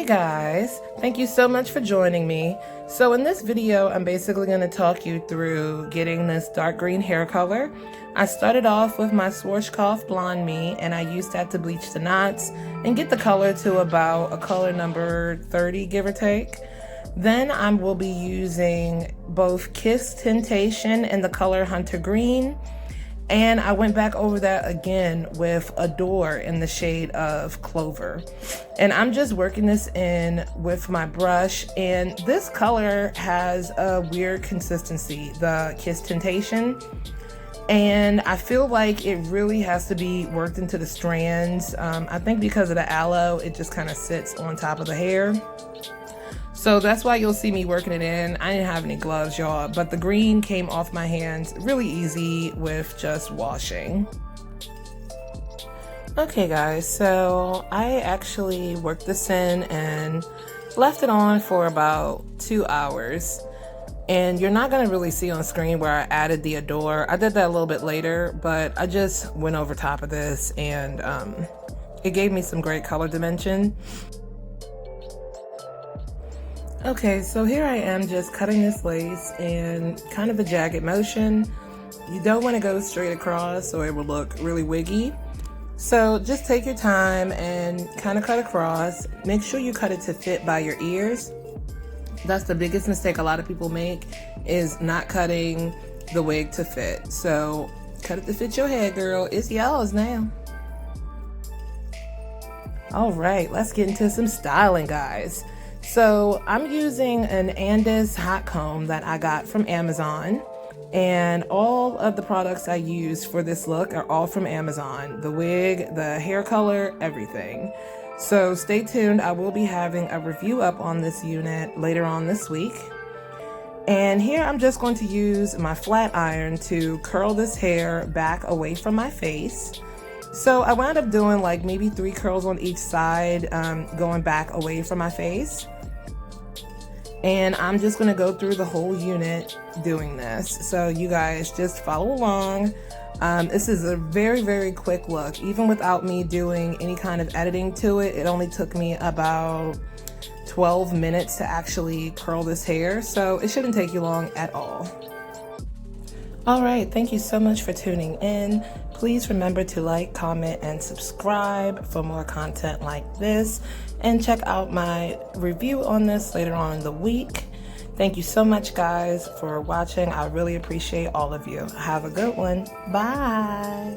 Hey guys, thank you so much for joining me. So in this video, I'm basically going to talk you through getting this dark green hair color. I started off with my Schwarzkopf Blonde Me, and I used that to bleach the knots and get the color to about a color number 30, give or take. Then I will be using both Kiss Tintation in the color Hunter Green, and I went back over that again with Adore in the shade of Clover. And I'm just working this in with my brush, and this color has a weird consistency, the Kiss Tintation. And I feel like it really has to be worked into the strands. I think because of the aloe, it just kind of sits on top of the hair. So that's why you'll see me working it in. I didn't have any gloves, y'all, but the green came off my hands really easy with just washing. Okay guys, so I actually worked this in and left it on for about 2 hours. And you're not gonna really see on screen where I added the Adore. I did that a little bit later, but I just went over top of this and it gave me some great color dimension. Okay, so here I am just cutting this lace in kind of a jagged motion. You don't want to go straight across or it will look really wiggy. So just take your time and kind of cut across. Make sure you cut it to fit by your ears. That's the biggest mistake a lot of people make, is not cutting the wig to fit. So cut it to fit your head, girl. It's yours now. All right, let's get into some styling, guys. So I'm using an Andis hot comb that I got from Amazon, and all of the products I use for this look are all from Amazon. The wig, the hair color, everything. So stay tuned. I will be having a review up on this unit later on this week. And here I'm just going to use my flat iron to curl this hair back away from my face. So I wound up doing like maybe 3 curls on each side, going back away from my face. And I'm just gonna go through the whole unit doing this. So you guys just follow along. This is a very, very quick look. Even without me doing any kind of editing to it, it only took me about 12 minutes to actually curl this hair. So it shouldn't take you long at all. All right, thank you so much for tuning in. Please remember to like, comment, and subscribe for more content like this. And check out my review on this later on in the week. Thank you so much, guys, for watching. I really appreciate all of you. Have a good one. Bye.